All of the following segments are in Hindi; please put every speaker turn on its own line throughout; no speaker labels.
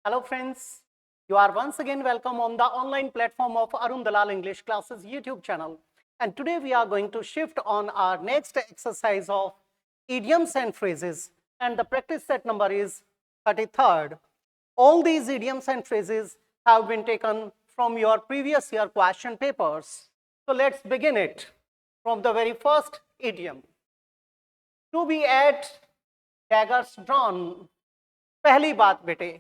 Hello friends, you are once again welcome on the online platform of Arun Dalal English Classes YouTube channel. And today we are going to shift on our next exercise of idioms and phrases, and the practice set number is 33rd. All these idioms and phrases have been taken from your previous year question papers. So let's begin it from the very first idiom. To be at daggers drawn. पहली बात बेटे,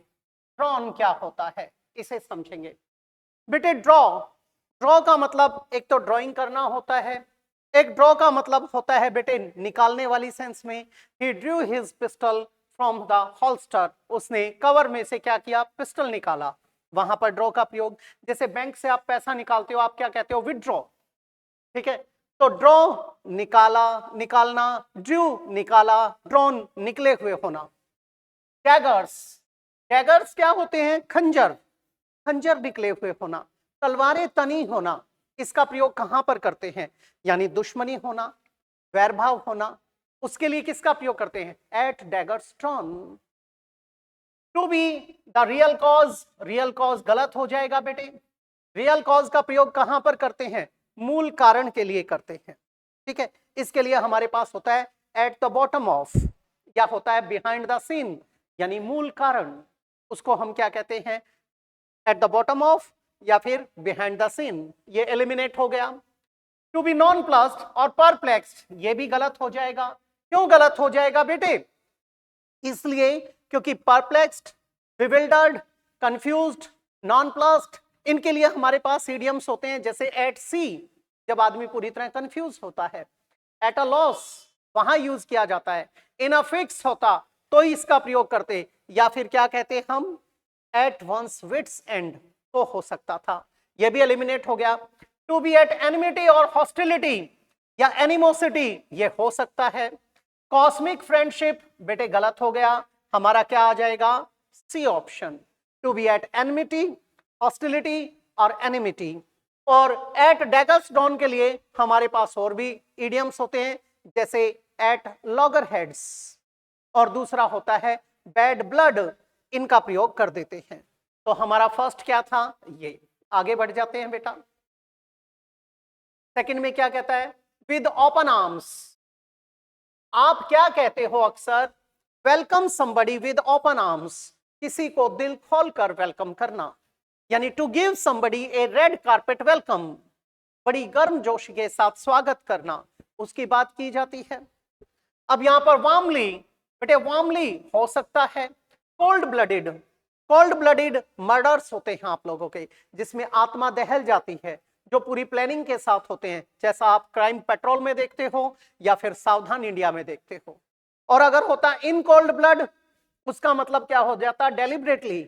ड्रॉन क्या होता है इसे समझेंगे। बेटे ड्रॉ का मतलब एक तो ड्राइंग करना होता है, एक ड्रॉ का मतलब होता है बेटे निकालने वाली सेंस में। He drew his pistol from the holster, उसने कवर में से क्या किया, पिस्टल निकाला। वहां पर ड्रॉ का प्रयोग, जैसे बैंक से आप पैसा निकालते हो, आप क्या कहते हो, विथड्रॉ। ठीक है, तो ड्रॉ निकाला, निकालना, ड्रू निकाला, ड्रॉन निकले हुए होना। डैगर्स क्या होते हैं, खंजर निकले हुए होना, तलवारें तनी होना। इसका प्रयोग कहां पर करते हैं, यानी दुश्मनी होना, वैरभाव होना, उसके लिए किसका प्रयोग करते हैं, at daggers drawn. To be the real cause गलत हो जाएगा बेटे। रियल कॉज का प्रयोग कहां पर करते हैं, मूल कारण के लिए करते हैं। ठीक है, इसके लिए हमारे पास होता है एट द बॉटम ऑफ, या होता है बिहाइंड द सीन, यानी मूल कारण, उसको हम क्या कहते हैं, एट द बॉटम ऑफ या फिर बिहाइंड द सीन। ये एलिमिनेट हो गया। टू बी नॉन प्लस्ड और परप्लेक्स्ड, ये भी गलत हो जाएगा। क्यों गलत हो जाएगा बेटे, इसलिए क्योंकि perplexed, bewildered, confused, non plussed, इनके लिए हमारे पास इडियम्स होते हैं, जैसे एट सी, जब आदमी पूरी तरह कंफ्यूज होता है। एट अ लॉस, वहां यूज किया जाता है। इन अ फिक्स होता तो इसका प्रयोग करते, या फिर क्या कहते हम, एट वंस विट्स एंड, तो हो सकता था। यह भी एलिमिनेट हो गया। टू बी एट एनिमिटी और हॉस्टिलिटी या एनिमोसिटी, यह हो सकता है। कॉस्मिक फ्रेंडशिप बेटे गलत हो गया, हमारा क्या आ जाएगा, C option. To be at enmity, hostility और एनिमिटी। और एट डैगर्स ड्रॉन के लिए हमारे पास और भी इडियम्स होते हैं, जैसे एट लॉगर हेड्स, और दूसरा होता है बैड ब्लड, इनका प्रयोग कर देते हैं। तो हमारा फर्स्ट क्या था, ये। आगे बढ़ जाते हैं बेटा। सेकंड में क्या कहता है, विद ओपन आर्म्स। आप क्या कहते हो अक्सर, welcome somebody with open arms, किसी को दिल खोलकर वेलकम करना, यानी to give somebody a red carpet welcome, बड़ी गर्म जोश के साथ स्वागत करना, उसकी बात की जाती है। अब यहां पर वार्मली बेटे, वार्मली हो सकता है। कोल्ड ब्लडेड मर्डर्स होते हैं आप लोगों के, जिसमें आत्मा दहल जाती है, जो पूरी प्लानिंग के साथ होते हैं, जैसा आप क्राइम पेट्रोल में देखते हो या फिर सावधान इंडिया में देखते हो। और अगर होता इन कोल्ड ब्लड, उसका मतलब क्या हो जाता, डेलिबरेटली,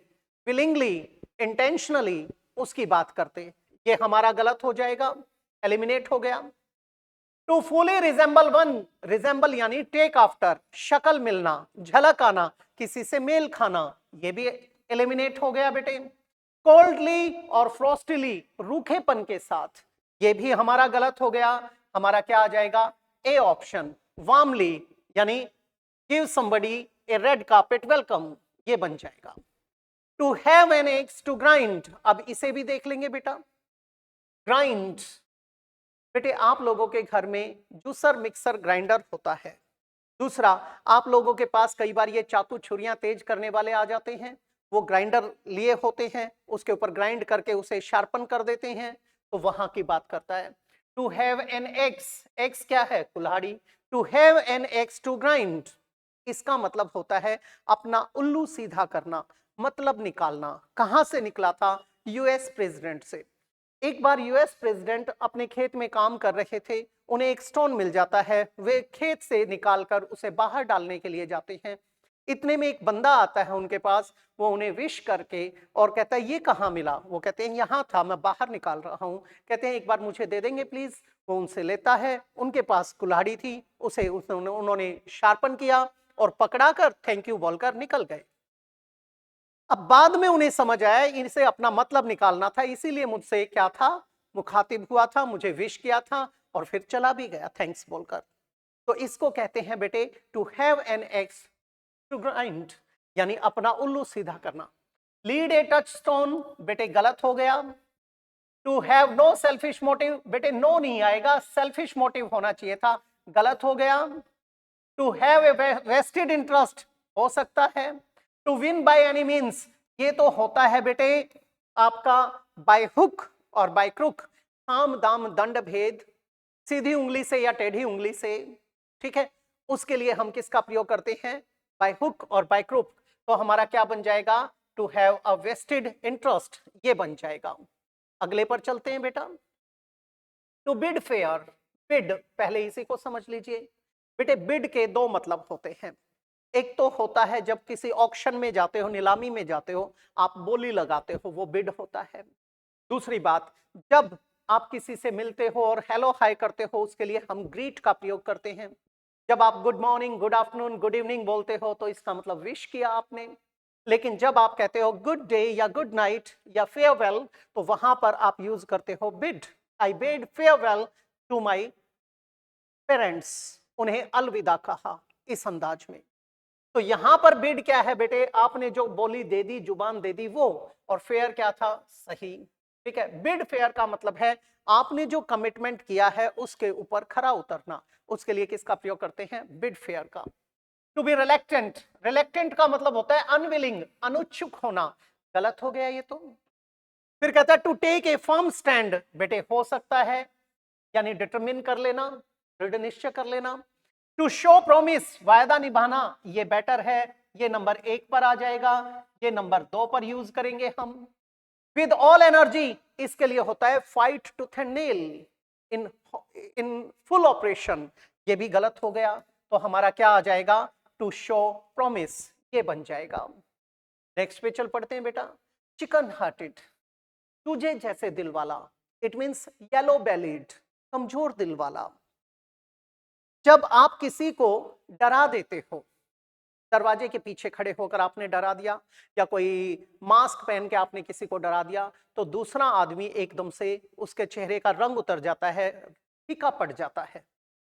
विलिंगली, इंटेंशनली, उसकी बात करते। ये हमारा गलत हो जाएगा, एलिमिनेट हो गया। To fully resemble one, resemble यानी टेक आफ्टर, शक्ल मिलना, झलक आना, किसी से मेल खाना, ये भी एलिमिनेट हो गया बेटे। कोल्डली और फ्रोस्टली, रूखेपन के साथ, ये भी हमारा गलत हो गया। हमारा क्या आ जाएगा, ए ऑप्शन। वार्मली यानी give somebody a red carpet welcome, ये बन जाएगा। To have an axe to grind, अब इसे भी देख लेंगे बेटा। ग्राइंड बेटे, आप लोगों के घर में जूसर मिक्सर ग्राइंडर होता है। दूसरा, आप लोगों के पास कई बार ये चाकू छुरियां तेज करने वाले आ जाते हैं, वो ग्राइंडर लिए होते हैं, उसके ऊपर ग्राइंड करके उसे शार्पन कर देते हैं, तो वहां की बात करता है। To have an axe, axe क्या है, कुल्हाड़ी। To have an axe to grind, इसका मतलब होता है अपना उल्लू सीधा करना, मतलब निकालना। कहां से निकला था, यूएस प्रेसिडेंट से। एक बार यूएस प्रेसिडेंट अपने खेत में काम कर रहे थे, उन्हें एक स्टोन मिल जाता है, वे खेत से निकालकर उसे बाहर डालने के लिए जाते हैं। इतने में एक बंदा आता है उनके पास, वो उन्हें विश करके और कहता है ये कहाँ मिला, वो कहते हैं यहाँ था, मैं बाहर निकाल रहा हूँ। कहते हैं एक बार मुझे दे देंगे प्लीज। वो उनसे लेता है, उनके पास कुल्हाड़ी थी, उसे उन्होंने शार्पन किया और पकड़ाकर थैंक यू बोलकर निकल गए। अब बाद में उन्हें समझ आया इनसे अपना मतलब निकालना था, इसीलिए मुझसे क्या था, मुखातिब हुआ था, मुझे विश किया था और फिर चला भी गया थैंक्स बोलकर। तो इसको कहते हैं बेटे to have an axe to grind, यानी अपना उल्लू सीधा करना। लीड ए टच स्टोन, बेटे गलत हो गया। To have no selfish motive, बेटे नो नहीं आएगा, सेल्फिश मोटिव होना चाहिए था, गलत हो गया। To have a vested interest हो सकता है। To win by any means, ये तो होता है बेटे आपका बाय हुक और बाय क्रुक, साम दाम दंड भेद, सीधी उंगली से या टेढ़ी उंगली से, ठीक है। उसके लिए हम किसका प्रयोग करते हैं, बाय हुक और बाय क्रुक। तो हमारा क्या बन जाएगा, to have a vested interest, ये बन जाएगा। अगले पर चलते हैं बेटा। टू बिड फेयर, बिड पहले इसी को समझ लीजिए बेटे। बिड के दो मतलब होते हैं। एक तो होता है जब किसी ऑक्शन में जाते हो, नीलामी में जाते हो, आप बोली लगाते हो, वो बिड होता है। दूसरी बात, जब आप किसी से मिलते हो और हेलो हाय करते हो, उसके लिए हम ग्रीट का प्रयोग करते हैं। जब आप good morning, good afternoon, good evening बोलते हो तो इसका मतलब विश किया आपने। लेकिन जब आप कहते हो गुड डे या गुड नाइट या फेयरवेल, तो वहां पर आप यूज करते हो bid. I bid farewell to my parents, उन्हें अलविदा कहा, इस अंदाज में। तो यहां पर बिड क्या है बेटे, आपने जो बोली दे दी, जुबान दे दी वो, और फेयर क्या था, सही, ठीक है। बिड फेयर का मतलब है आपने जो कमिटमेंट किया है उसके ऊपर खरा उतरना, उसके लिए किसका प्रयोग करते हैं, बिड फेयर का। टू बी रिलेक्टेंट, रिलेक्टेंट का मतलब होता है अनविलिंग, अनुच्छुक होना, गलत हो गया ये तो। फिर कहता है to take a firm stand, बेटे हो सकता है, यानी डिटरमिन कर लेना, दृढ़ निश्चय कर लेना। टू शो प्रोमिस, वायदा निभाना, ये बेटर है, ये नंबर 1 पर आ जाएगा, ये नंबर 2 पर यूज करेंगे हम। विद ऑल एनर्जी, इसके लिए होता है fight tooth and nail, in in full operation, ये भी गलत हो गया। तो हमारा क्या आ जाएगा, टू शो प्रोमिस, ये बन जाएगा। नेक्स्ट पे चल पड़ते हैं बेटा। चिकन हार्टेड, तुझे जैसे दिल वाला, इट मींस येलो बेलीड, कमजोर दिल वाला। जब आप किसी को डरा देते हो, दरवाजे के पीछे खड़े होकर आपने डरा दिया, या कोई मास्क पहन के आपने किसी को डरा दिया, तो दूसरा आदमी एकदम से उसके चेहरे का रंग उतर जाता है, फीका पड़ जाता है।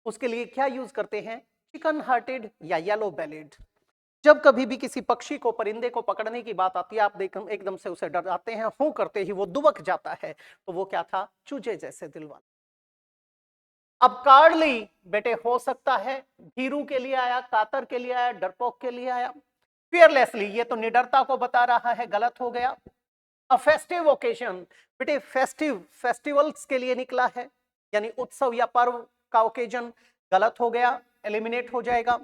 उसके लिए क्या यूज करते हैं, चिकन हार्टेड या येलो बेलीड। जब कभी भी किसी पक्षी को, परिंदे को पकड़ने की बात आती है, आप देख एकदम से उसे डराते हैं, हूं करते ही वो दुबक जाता है, तो वो क्या था, चूजे जैसे दिल वाला। अब कार्डली, बेटे हो सकता है भीरू के लिए आया, कातर के लिए आया, डरपोक के लिए आया। फियरलेसली, ये तो निडरता को बता रहा है, गलत हो गया। अ फेस्टिव ओकेजन, बेटे फेस्टिव, फेस्टिवल्स के लिए निकला है, यानी उत्सव या पर्व का ओकेजन, गलत हो गया, एलिमिनेट हो जाएगा।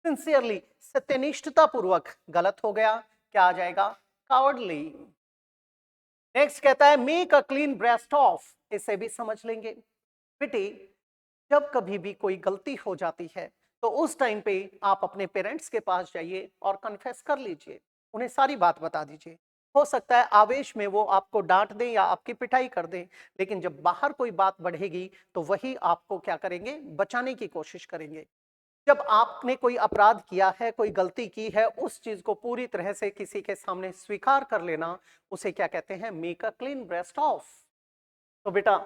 सिंसियरली, सत्यनिष्ठता पूर्वक, गलत हो गया, क्या आ जाएगा, कावर्डली। नेक्स्ट कहता है make a clean breast of, इसे भी समझ लेंगे बेटे। जब कभी भी कोई गलती हो जाती है तो उस टाइम पे आप अपने पेरेंट्स के पास जाइए और कन्फेस कर लीजिए, उन्हें सारी बात बता दीजिए। हो सकता है आवेश में वो आपको डांट दें या आपकी पिटाई कर दें, लेकिन जब बाहर कोई बात बढ़ेगी तो वही आपको क्या करेंगे, बचाने की कोशिश करेंगे। जब आपने कोई अपराध किया है, कोई गलती की है, उस चीज को पूरी तरह से किसी के सामने स्वीकार कर लेना, उसे क्या कहते हैं, make a clean breast of. तो बेटा,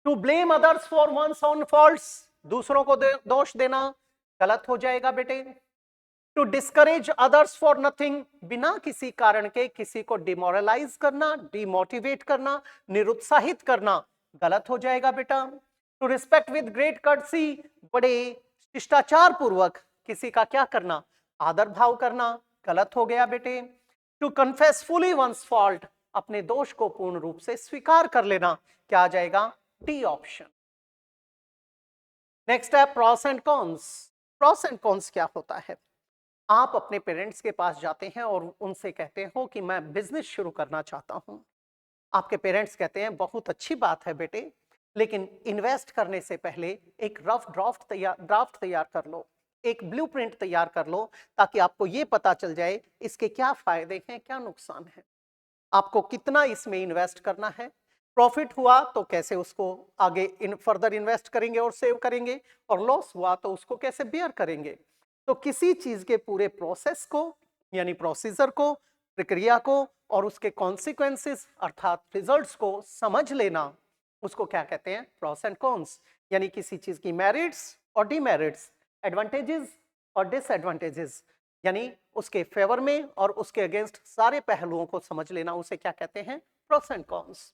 to blame others for one's own faults, दूसरों को दोष देना, गलत हो जाएगा बेटे। To discourage others for nothing, बिना किसी कारण के किसी को डिमोरलाइज करना, डिमोटिवेट करना, निरुत्साहित करना, गलत हो जाएगा बेटा। To respect with great courtesy, बड़े शिष्टाचार पूर्वक किसी का क्या करना, आदर भाव करना, गलत हो गया बेटे। To confess fully one's fault, अपने दोष को पूर्ण रूप से स्वीकार कर लेना, क्या आ जाएगा, डी ऑप्शन। नेक्स्ट है pros and cons. Pros and cons क्या होता है, आप अपने पेरेंट्स के पास जाते हैं और उनसे कहते हो कि मैं बिजनेस शुरू करना चाहता हूं। आपके पेरेंट्स कहते हैं बहुत अच्छी बात है बेटे, लेकिन इन्वेस्ट करने से पहले एक रफ ड्राफ्ट तैयार कर लो, एक ब्लूप्रिंट तैयार कर लो, ताकि आपको यह पता चल जाए इसके क्या फायदे हैं, क्या नुकसान है, आपको कितना इसमें इन्वेस्ट करना है, प्रॉफिट हुआ तो कैसे उसको आगे फर्दर इन्वेस्ट करेंगे और सेव करेंगे, और लॉस हुआ तो उसको कैसे बेयर करेंगे। तो किसी चीज के पूरे प्रोसेस को, यानी प्रोसीजर को, प्रक्रिया को, और उसके कॉन्सिक्वेंसेस अर्थात रिजल्ट्स को समझ लेना, उसको क्या कहते हैं, प्रॉस एंड कॉन्स। यानी किसी चीज की मेरिट्स और डिमेरिट्स, एडवांटेजेस और डिसएडवांटेजेस, यानी उसके फेवर में और उसके अगेंस्ट सारे पहलुओं को समझ लेना, उसे क्या कहते हैं, pros and cons.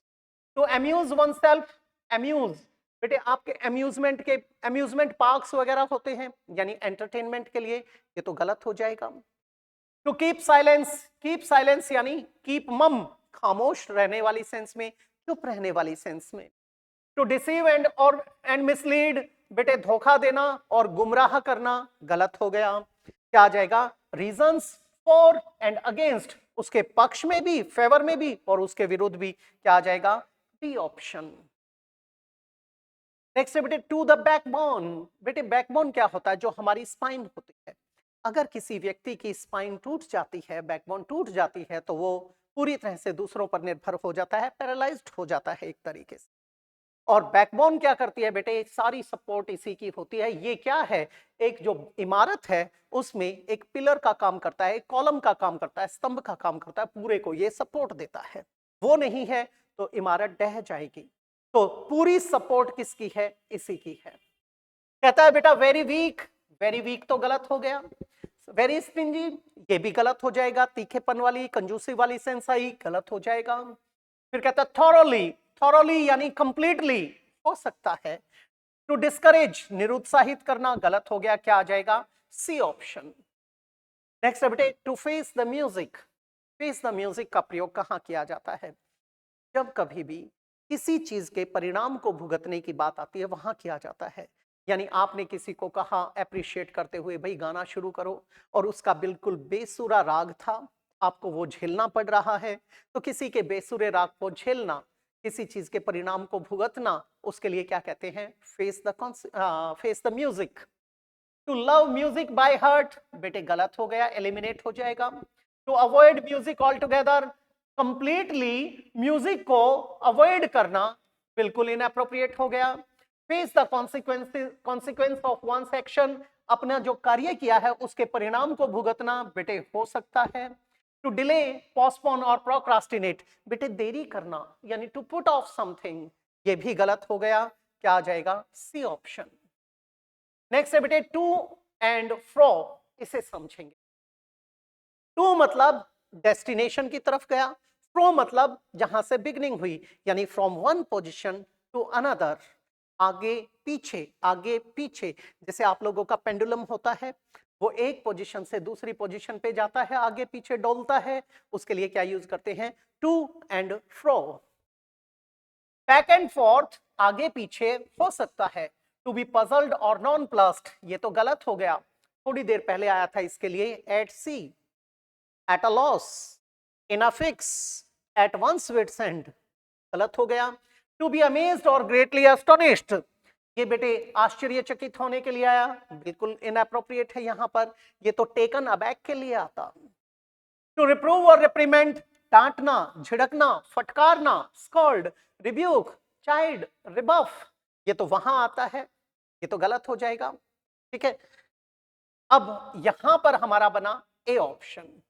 To amuse one self, amuse बेटे आपके अम्यूजमेंट पार्क्स वगैरह होते हैं, यानी एंटरटेनमेंट के लिए, ये तो गलत हो जाएगा। टू कीप साइलेंस यानी कीप मम, खामोश रहने वाली सेंस में, चुप रहने वाली सेंस में। टू डिसीव एंड मिसलीड, बेटे धोखा देना और गुमराह करना गलत हो गया। क्या आ जाएगा, रीजंस फॉर एंड अगेंस्ट, उसके पक्ष में भी, फेवर में भी और उसके विरुद्ध भी, क्या आ जाएगा, बी ऑप्शन। नेक्स्ट है बेटे टू द बैकबोन। बेटे बैकबोन क्या होता है, जो हमारी स्पाइन होती है। अगर किसी व्यक्ति की स्पाइन टूट जाती है, बैकबोन टूट जाती है, तो वो पूरी तरह से दूसरों पर निर्भर हो जाता है, पैरालाइज्ड हो जाता है एक तरीके से। और बैकबोन क्या करती है बेटे, सारी सपोर्ट इसी की होती है। ये क्या है, एक जो इमारत है उसमें एक पिलर का काम करता है, एक कॉलम का काम करता है, स्तंभ का काम करता है, पूरे को ये सपोर्ट देता है। वो नहीं है तो इमारत ढह जाएगी। तो पूरी सपोर्ट किसकी है, इसी की है। कहता है बेटा वेरी वीक तो गलत हो गया। वेरी स्टिंजी, ये भी गलत हो जाएगा, तीखेपन वाली, कंजूसी वाली सेंस आई, गलत हो जाएगा। फिर कहता है थॉरोली यानी कंप्लीटली, हो सकता है। टू डिस्करेज, निरुत्साहित करना, गलत हो गया, क्या आ जाएगा, सी ऑप्शन। नेक्स्ट है बेटे to face the music. Face the music का प्रयोग कहां किया जाता है, जब कभी भी किसी चीज के परिणाम को भुगतने की बात आती है वहां किया जाता है। यानी आपने किसी को कहा अप्रिशिएट करते हुए, भाई गाना शुरू करो, और उसका बिल्कुल बेसुरा राग था, आपको वो झेलना पड़ रहा है। तो किसी के बेसुरे राग को झेलना, किसी चीज के परिणाम को भुगतना, उसके लिए क्या कहते हैं, face the music. To love music by heart, बेटे गलत हो गया, एलिमिनेट हो जाएगा। To avoid music all together, completely music को अवॉइड करना, बिल्कुल इनअप्रोप्रिएट हो गया। Face the consequence of one's action, अपना जो कार्य किया है उसके परिणाम को भुगतना, बेटे हो सकता है। टू डिले, पोस्टपोन और प्रोक्रास्टिनेट, बेटे देरी करना, यानी टू पुट ऑफ समथिंग, ये भी गलत हो गया, क्या आ जाएगा, सी ऑप्शन। नेक्स्ट है बेटे टू एंड फ्रो, इसे समझेंगे। टू मतलब डेस्टिनेशन की तरफ गया, फ्रो मतलब जहां से बिगनिंग हुई, यानी from one position to another, आगे पीछे। जैसे आप लोगों का पेंडुलम होता है, वो एक पोजीशन से दूसरी पोजीशन पे जाता है, आगे पीछे डोलता है, उसके लिए क्या यूज करते हैं, to and fro. Back and forth, आगे पीछे हो सकता है। टू बी पजल्ड और नॉन प्लस्ड, ये तो गलत हो गया, थोड़ी देर पहले आया था इसके लिए, at sea, at a loss, in a fix, at one's wits end, गलत हो गया। टू बी अमेज्ड और ग्रेटली एस्टोनिश्ड, ये बेटे आश्चर्यचकित होने के लिए आया, बिल्कुल इनअप्रोप्रिएट है यहां पर, ये तो टेकन अबैक के लिए आता। टू रिप्रूव और रिप्रीमेंट, डांटना, झिड़कना, फटकारना, स्कॉल्ड, रिब्यूक, चाइल्ड, रिबफ, ये तो वहां आता है, ये तो गलत हो जाएगा। ठीक है, अब यहां पर हमारा बना ए ऑप्शन।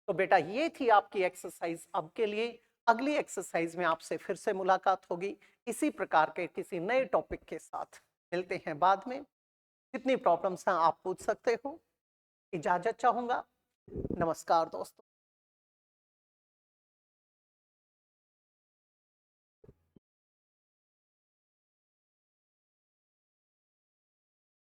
तो बेटा ये थी आपकी एक्सरसाइज अब के लिए। अगली एक्सरसाइज में आपसे फिर से मुलाकात होगी इसी प्रकार के किसी नए टॉपिक के साथ। मिलते हैं बाद में, जितनी प्रॉब्लम्स हैं आप पूछ सकते हो। इजाजत चाहूंगा, नमस्कार दोस्तों।